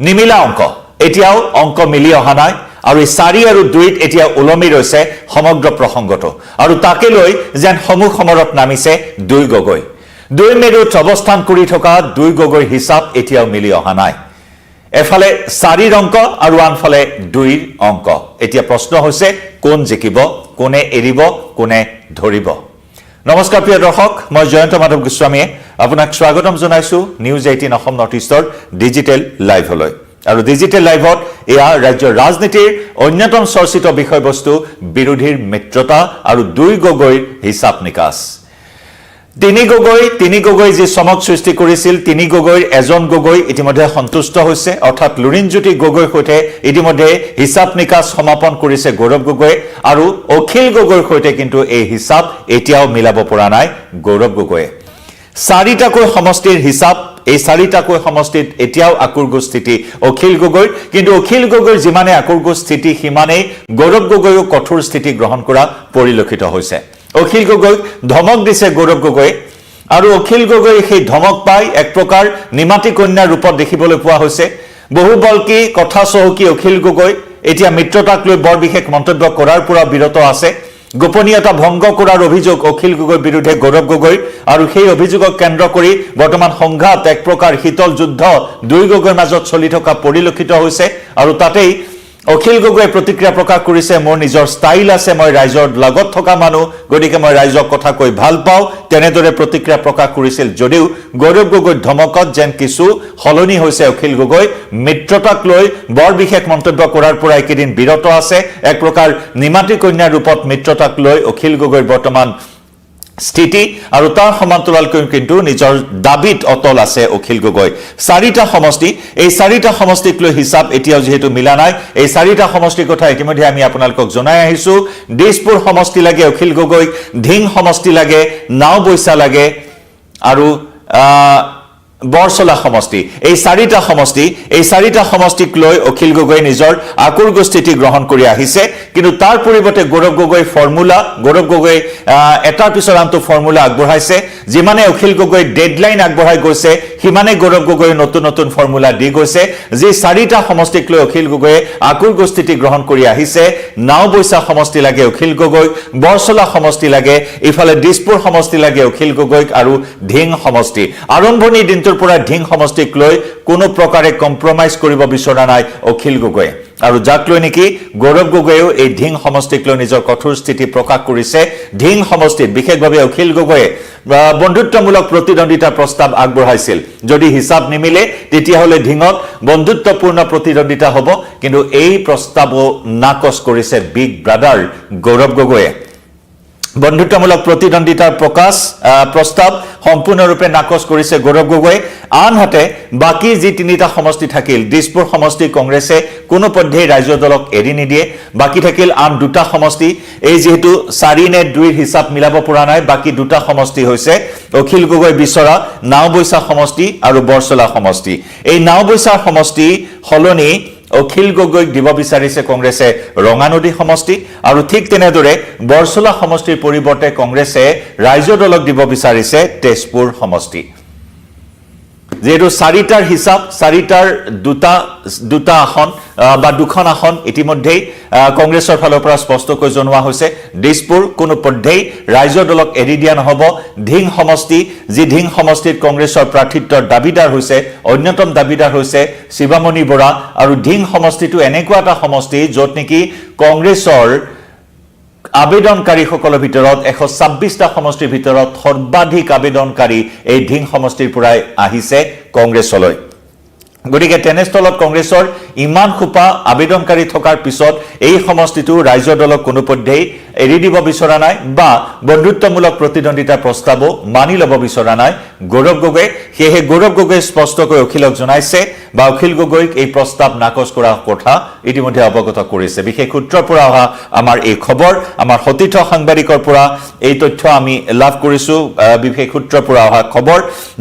নিমিলা অংক এতিয়াও অংক মিলি অহা নাই আৰু 4 আৰু 2ত এতিয়া উলমি ৰৈছে সমগ্ৰ প্ৰসংগটো আৰু তাকে লৈ যেন সমুখ সমৰত নামিছে 2 গগৈ 2 মেৰুত অৱস্থান কৰি থকা 2 গগৈৰ হিচাপ এতিয়াও মিলি অহা নাই এফালে 4ৰ অংক আৰু আনফালে 2ৰ অংক এতিয়া প্ৰশ্ন হৈছে কোন জিকিব কোনে এৰিব কোনে ধৰিব নমস্কাৰ প্ৰিয় দৰ্শক মই জয়ন্ত মাধৱ গোস্বামীয়ে আপোনাক স্বাগতম জনাইছো নিউজ 18 অসম নৰ্থ ইষ্টৰ ডিজিটেল লাইভলৈ আৰু ডিজিটেল লাইভত এয়া ৰাজ্যৰ ৰাজনীতিৰ অন্যতম চৰ্চিত বিষয়বস্তু বিৰোধীৰ মিত্ৰতা আৰু 2 গগৈৰ হিচাপ নিকাচ তিনি গগৈ যি চমক সৃষ্টি কৰিছিল তিনি গগৈৰ এজন গগৈ ইতিমধ্যে সন্তুষ্ট হৈছে অৰ্থাৎ লুৰিণজ্যোতি গগৈৰ সৈতে ইতিমধ্যে হিচাপ নিকাচ সমাপন কৰিছে গৌৰৱ গগৈ আৰু অখিল গগৈৰ সৈতে কিন্তু এই হিচাপ এতিয়াও মিলাব পৰা নাই গৌৰৱ গগৈয়ে 4টাকৈ সমষ্টিৰ হিচাপ এই 4টাকৈ সমষ্টিত এতিয়াও আকুৰ্গো স্থিতি অখিল গগৈৰ কিন্তু অখিল গগৈৰ যিমানে আকুৰ্গো স্থিতি সিমানেই গৌৰৱ গগৈও কঠোৰ স্থিতি গ্ৰহণ কৰা পৰিলক্ষিত হৈছে অখিল গগৈক ধমক দিছে গৌৰৱ গগৈ আৰু অখিল গগৈ সেই ধমক পাই এক প্ৰকাৰ নিমাতি কন্যাৰ ৰূপত দেখিবলৈ পোৱা হৈছে বহু বলকি কথা চহকি অখিল গগৈ এতিয়া মিত্ৰতাক লৈ বৰ বিশেষ মন্তব্য কৰাৰ পৰা বিৰত আছে গোপনীয়তা ভংগ কৰাৰ অভিযোগ অখিল গগৈৰ বিৰুদ্ধে গৌৰৱ গগৈ আৰু সেই অভিযোগক কেন্দ্ৰ কৰি বৰ্তমান সংঘাত এক প্ৰকাৰ শীতল যুদ্ধ 2 গগৈৰ মাজত চলি থকা পৰিলক্ষিত হৈছে আৰু তাতেই অখিল গগৈয়ে প্ৰতিক্ৰিয়া প্ৰকাশ কৰিছে মোৰ নিজৰ ষ্টাইল আছে মই ৰাইজৰ লগত থকা মানুহ গতিকে মই ৰাইজক কথা কৈ ভাল পাওঁ তেনেদৰে প্ৰতিক্ৰিয়া প্ৰকাশ কৰিছিল যদিও গৌৰৱ গগৈৰ ধমকত যেন কিছু হলনি হৈছে অখিল গগৈ মিত্ৰতাক লৈ বৰ বিশেষ মন্তব্য কৰাৰ পৰা একেদিন বিৰত আছে এক প্ৰকাৰ নিমাতি কন্যাৰ ৰূপত মিত্ৰতাক লৈ অখিল গগৈৰ বৰ্তমান স্থিতি আৰু তাৰ সমান্তৰালকৈ কিন্তু নিজৰ দাবিত অটল আছে অখিল গগৈ 4টা সমষ্টি এই 4টা সমষ্টিক লৈ হিচাপ এতিয়াও যেহেতু মিলা নাই এই 4টা সমষ্টিৰ কথা ইতিমধ্যে আমি আপোনালোকক জনাই আহিছো দিছপুৰ সমষ্টি লাগে অখিল গগৈক ধিং সমষ্টি লাগে নাওবৈছা লাগে আৰু বৰছলা সমষ্টি এই 4টা সমষ্টিক লৈ অখিল গগৈ নিজৰ আকুৰ্গো স্থিতি গ্ৰহণ কৰি আহিছে কিন্তু তাৰ পৰিৱৰ্তে গৌৰৱ গগৈ ফৰ্মুলা গৌৰৱ গগৈ এটাৰ পিছত আনটো ফৰ্মুলা আগবঢ়াইছে যিমানে অখিল গগৈ ডেডলাইন আগবঢ়াই গৈছে সিমানে গৌৰৱ গগৈ নতুন ফৰ্মুলা দি গৈছে যি 4টা সমষ্টিক লৈ অখিল গগৈয়ে আকুৰ্গো স্থিতি গ্ৰহণ কৰি আহিছে নাওবৈছা সমষ্টি লাগে অখিল গগৈক বৰছলা সমষ্টি লাগে ইফালে দিছপুৰ সমষ্টি লাগে অখিল গগৈক আৰু ধিং সমষ্টি আৰম্ভণি দিনটোৰ পৰা ধিং সমষ্টিক লৈ কোনো প্ৰকাৰে কম্প্ৰমাইজ কৰিব বিচৰা নাই অখিল গগৈয়ে আৰু যাক লৈ নেকি গৌৰৱ গগৈয়েও এই ধিং সমষ্টিক লৈ নিজৰ কঠোৰ স্থিতি প্ৰকাশ কৰিছে ধিং সমষ্টিত বিশেষভাৱে অখিল গগৈয়ে বন্ধুত্বমূলক প্ৰতিদ্বন্দ্বিতা প্ৰস্তাৱ আগবঢ়াইছিল যদি হিচাপ নিমিলে তেতিয়াহলে ধিঙত বন্ধুত্বপূৰ্ণ প্ৰতিদ্বন্দ্বিতা হ'ব কিন্তু এই প্ৰস্তাৱো নাকচ কৰিছে বিগ ব্ৰাদাৰ গৌৰৱ গগৈয়ে বন্ধুত্বমূলক প্ৰতিদ্বন্দ্বিতাৰ প্ৰস্তাৱ সম্পূৰ্ণৰূপে নাকচ কৰিছে গৌৰৱ গগৈ আনহাতে বাকি যি 3টা সমষ্টি থাকিল দিছপুৰ সমষ্টি কংগ্ৰেছে কোনো পদ্ধতিৰে ৰাজ্য দলক এৰি নিদিয়ে বাকি থাকিল আন 2টা সমষ্টি এই যেহেতু 4 নে 2ৰ হিচাপ মিলাব পৰা নাই বাকি 2টা সমষ্টি হৈছে অখিল গগৈ বিচৰা নাওবৈছা সমষ্টি আৰু বৰছলা সমষ্টি এই নাওবৈছা সমষ্টি হলনি অখিল গগৈক দিব বিচাৰিছে কংগ্ৰেছে ৰঙানদী সমষ্টি আৰু ঠিক তেনেদৰে বৰছলা সমষ্টিৰ পৰিৱৰ্তে কংগ্ৰেছে ৰাজ্য দলক দিব বিচাৰিছে তেজপুৰ সমষ্টি যেহেতু 4টাৰ হিচাপ 4টাৰ 2টা আসন বা 2খন আসন ইতিমধ্যে কংগ্ৰেছৰ ফালৰ পৰা স্পষ্টকৈ জনোৱা হৈছে দিছপুৰ কোনো পদ্ধতি ৰাজ্য দলক এৰি দিয়া নহব ধিং সমষ্টি যি ধিং সমষ্টিত কংগ্ৰেছৰ প্ৰাৰ্থিত্বৰ দাবিদাৰ হৈছে অন্যতম দাবিদাৰ হৈছে শিৱামণি বৰা আৰু ধিং সমষ্টিটো এনেকুৱা এটা সমষ্টি য'ত নেকি কংগ্ৰেছৰ আবেদনকাৰীসকলৰ ভিতৰত 126টা সমষ্টিৰ ভিতৰত সৰ্বাধিক আবেদনকাৰী এই ধিং সমষ্টিৰ পৰাই আহিছে কংগ্ৰেছলৈ গতিকে তেনেস্থলত কংগ্ৰেছৰ ইমান খুপা আবেদনকাৰী থকাৰ পিছত এই সমষ্টিটো ৰাজ্য দলক কোনো পদ্ধতি এৰি দিব বিচৰা নাই বা বন্ধুত্বমূলক প্ৰতিদ্বন্দ্বিতা প্ৰস্তাৱো মানি ল'ব বিচৰা নাই গৌৰৱ গগৈ সেয়ে গৌৰৱ গগৈ স্পষ্টকৈ অখিলক জনাইছে বা অখিল গগৈক এই প্ৰস্তাৱ নাকচ কৰা কথা ইতিমধ্যে অৱগত কৰিছে বিশেষ সূত্ৰৰ পৰা অহা আমাৰ এই খবৰ আমাৰ সতীৰ্থ সাংবাদিকৰ পৰা এই তথ্য আমি লাভ কৰিছো বিশেষ সূত্ৰৰ পৰা অহা খবৰ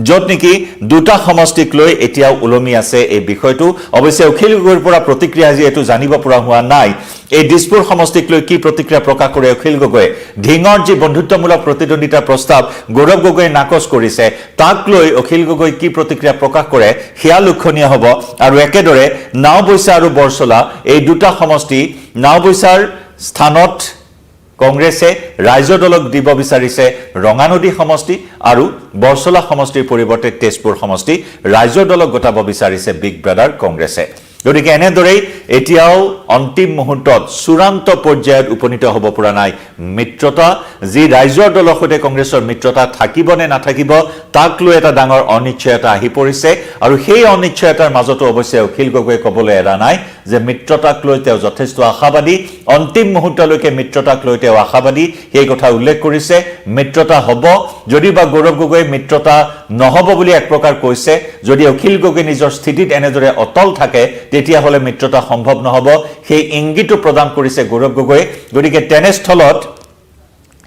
য'ত নেকি 2টা সমষ্টিক লৈ এতিয়াও উলমি আছে এই বিষয়টো অৱশ্যে অখিল গগৈৰ পৰা প্ৰতিক্ৰিয়া যেহেতু জানিব পৰা হোৱা নাই এই দিছপুৰ সমষ্টিক লৈ কি প্ৰতিক্ৰিয়া প্ৰকাশ কৰে অখিল গগৈ ঢিঙৰ যি বন্ধুত্বমূলক প্ৰতিদ্বন্দ্বিতাৰ প্ৰস্তাৱ গৌৰৱ গগৈয়ে নাকচ কৰিছে তাক লৈ অখিল গগৈ কি প্ৰতিক্ৰিয়া প্ৰকাশ কৰে সেয়া লক্ষণীয় হ'ব আৰু একেদৰে নাওবৈচা আৰু বৰছলা এই দুটা সমষ্টি নাওবৈচাৰ স্থানত কংগ্ৰেছে ৰাজ্য দলক দিব বিচাৰিছে ৰঙানদী সমষ্টি আৰু বৰছলা সমষ্টিৰ পৰিৱৰ্তে তেজপুৰ সমষ্টি ৰাজ্য দলক গটাব বিচাৰিছে বিগ ব্ৰাদাৰ কংগ্ৰেছে গতিকে এনেদৰেই এতিয়াও অন্তিম মুহূৰ্তত চূড়ান্ত পৰ্যায়ত উপনীত হ'ব পৰা নাই মিত্ৰতা যি ৰাজ্যৰ দলৰ সৈতে কংগ্ৰেছৰ মিত্ৰতা থাকিব নে নাথাকিব তাক লৈ এটা ডাঙৰ অনিশ্চয়তা আহি পৰিছে আৰু সেই অনিশ্চয়তাৰ মাজতো অৱশ্যে অখিল গগৈয়ে ক'বলৈ এৰা নাই যে মিত্ৰতাক লৈ তেওঁ যথেষ্ট আশাবাদী অন্তিম মুহূৰ্তলৈকে মিত্ৰতাক লৈ তেওঁ আশাবাদী সেই কথা উল্লেখ কৰিছে মিত্ৰতা হ'ব যদি বা গৌৰৱ গগৈয়ে মিত্ৰতা নহ'ব বুলি এক প্ৰকাৰ কৈছে যদি অখিল গগৈ নিজৰ স্থিতিত এনেদৰে অটল থাকে তেতিয়া হলে মিত্ৰতা সম্ভৱ নহব সেই ইংগিতটো প্ৰদান কৰিছে গৌৰৱ গগৈ গতিকে তেনেস্থলত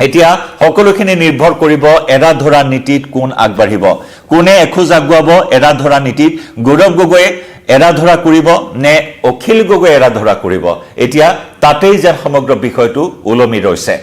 এতিয়া সকলোখিনি নিৰ্ভৰ কৰিব এৰা ধৰা নীতিত কোন আগবাঢ়িব কোনে এখোজ আগুৱাব এৰা ধৰা নীতিত গৌৰৱ গগৈয়ে এৰা ধৰা কৰিব নে অখিল গগৈ এৰা ধৰা কৰিব এতিয়া তাতেই যে সমগ্ৰ বিষয়টো ওলমি ৰৈছে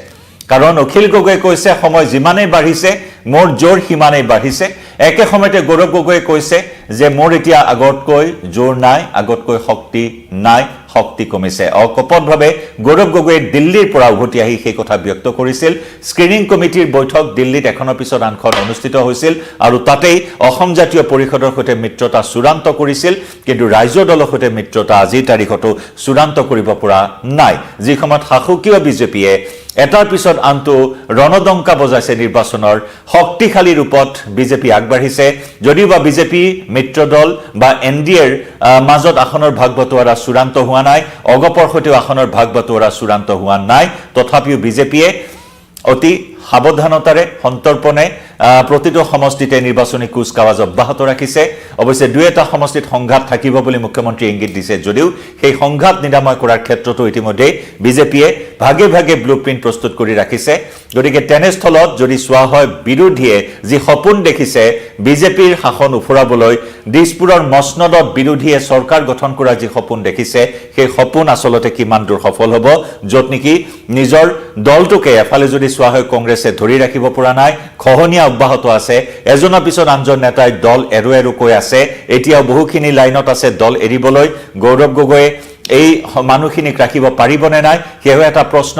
কাৰণ অখিল গগৈ কৈছে সময় যিমানেই বাঢ়িছে মোৰ জোৰ সিমানেই বাঢ়িছে একে সময়তে গৌৰৱ গগৈয়ে কৈছে যে মোৰ এতিয়া আগতকৈ জোৰ নাই আগতকৈ শক্তি নাই শক্তি কমিছে অকপটভাৱে গৌৰৱ গগৈয়ে দিল্লীৰ পৰা উভতি আহি সেই কথা ব্যক্ত কৰিছিল স্ক্ৰিনিং কমিটিৰ বৈঠক দিল্লীত এখনৰ পিছত আনখন অনুষ্ঠিত হৈছিল আৰু তাতেই অসম জাতীয় পৰিষদৰ সৈতে মিত্ৰতা চূড়ান্ত কৰিছিল কিন্তু ৰাজ্য দলৰ সৈতে মিত্ৰতা আজিৰ তাৰিখতো চূড়ান্ত কৰিব পৰা নাই যি সময়ত শাসকীয় বিজেপিয়ে এটাৰ পিছত আনটো ৰণদংকা বজাইছে নিৰ্বাচনৰ শক্তিশালী ৰূপত বিজেপি আগবাঢ়িছে যদিও বা বিজেপি মিত্ৰ দল বা এনডিএৰ মাজত আসনৰ ভাগ বটোৱাৰা চূড়ান্ত হোৱা নাই অগপৰ সৈতে আসনৰ ভাগ বটোৱাৰা চূড়ান্ত হোৱা নাই তথাপিও বিজেপিয়ে অতি সাৱধানতাৰে সন্তৰ্পণে প্ৰতিটো সমষ্টিতে নিৰ্বাচনী কুচকাৱাজ অব্যাহত ৰাখিছে অৱশ্যে দুই এটা সমষ্টিত সংঘাত থাকিব বুলি মুখ্যমন্ত্ৰী ইংগিত দিছে যদিও সেই সংঘাত নিৰাময় কৰাৰ ক্ষেত্ৰতো ইতিমধ্যে বিজেপিয়ে ভাগে ভাগে ব্লুপ্ৰিণ্ট প্ৰস্তুত কৰি ৰাখিছে গতিকে তেনেস্থলত যদি চোৱা হয় বিৰোধীয়ে যি সপোন দেখিছে বিজেপিৰ শাসন উফৰাবলৈ দিছপুৰৰ মসনদত বিৰোধীয়ে চৰকাৰ গঠন কৰাৰ যি সপোন দেখিছে সেই সপোন আচলতে কিমান দূৰ সফল হ'ব য'ত নেকি নিজৰ দলটোকে এফালে যদি চোৱা হয় কংগ্ৰেছে ধৰি ৰাখিব পৰা নাই খহনীয়া অব্যাহত আছে এজনৰ পিছত আনজন নেতাই দল এৰু কৈ আছে এতিয়াও বহুখিনি লাইনত আছে দল এৰিবলৈ গৌৰৱ গগৈয়ে এই মানুহখিনিক ৰাখিব পাৰিবনে নাই সেয়া এটা প্ৰশ্ন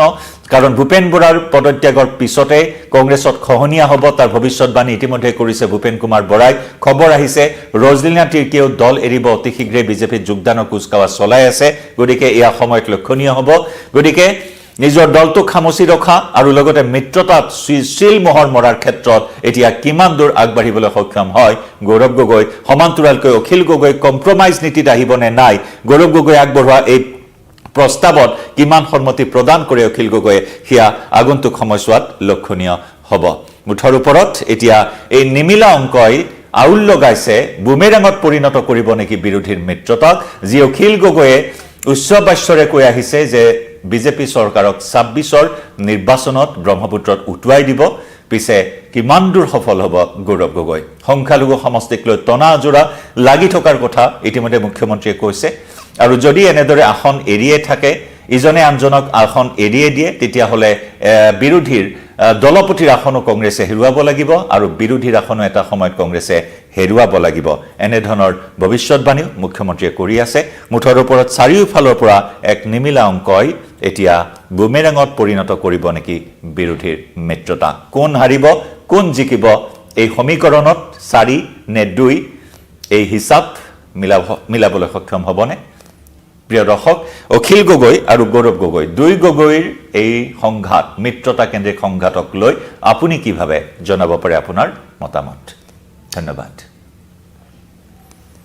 কাৰণ ভূপেন বৰাৰ পদত্যাগৰ পিছতে কংগ্ৰেছত খহনীয়া হ'ব তাৰ ভৱিষ্যতবাণী ইতিমধ্যে কৰিছে ভূপেন কুমাৰ বৰাই খবৰ আহিছে ৰজলিনা তিৰ্কীয়েও দল এৰিব অতি শীঘ্ৰে বিজেপিত যোগদানৰ কুচকাৱাজ চলাই আছে গতিকে এয়া সময়ত লক্ষণীয় হ'ব গতিকে নিজৰ দলটোক খামচি ৰখা আৰু লগতে মিত্ৰতাত শিল মোহৰ মৰাৰ ক্ষেত্ৰত এতিয়া কিমান দূৰ আগবাঢ়িবলৈ সক্ষম হয় গৌৰৱ গগৈ সমান্তৰালকৈ অখিল গগৈ কম্প্ৰমাইজ নীতিত আহিবনে নাই গৌৰৱ গগৈ আগবঢ়োৱা এই প্ৰস্তাৱত কিমান সন্মতি প্ৰদান কৰে অখিল গগৈয়ে সেয়া আগন্তুক সময়ছোৱাত লক্ষণীয় হ'ব মুঠৰ ওপৰত এতিয়া এই নিমিলা অংকই আউল লগাইছে বুমেৰাঙত পৰিণত কৰিব নেকি বিৰোধীৰ মিত্ৰতাক যি অখিল গগৈয়ে উচ্চ বাস্যৰে কৈ আহিছে যে বিজেপি চৰকাৰক 26ৰ নিৰ্বাচনত ব্ৰহ্মপুত্ৰত উটুৱাই দিব পিছে কিমান দূৰ সফল হ'ব গৌৰৱ গগৈ সংখ্যালঘু সমষ্টিক লৈ টনা আজোৰা লাগি থকাৰ কথা ইতিমধ্যে মুখ্যমন্ত্ৰীয়ে কৈছে আৰু যদি এনেদৰে আসন এৰিয়ে থাকে ইজনে আনজনক আসন এৰিয়ে দিয়ে তেতিয়াহ'লে বিৰোধীৰ দলপতিৰ আসনো কংগ্ৰেছে হেৰুৱাব লাগিব আৰু বিৰোধীৰ আসনো এটা সময়ত কংগ্ৰেছে হেৰুৱাব লাগিব এনেধৰণৰ ভৱিষ্যতবাণীও মুখ্যমন্ত্ৰীয়ে কৰি আছে মুঠৰ ওপৰত চাৰিওফালৰ পৰা এক নিমিলা অংকই এতিয়া বুমেৰাঙত পৰিণত কৰিব নেকি বিৰোধীৰ মিত্ৰতা কোন হাৰিব কোন জিকিব এই সমীকৰণত 4 নে 2 এই হিচাপ মিলাবলৈ সক্ষম হ'বনে প্ৰিয় দৰ্শক অখিল গগৈ আৰু গৌৰৱ গগৈ দুই গগৈৰ এই সংঘাত মিত্ৰতা কেন্দ্ৰিক সংঘাতক লৈ আপুনি কি ভাবে জনাব পাৰে আপোনাৰ মতামত ধন্যবাদ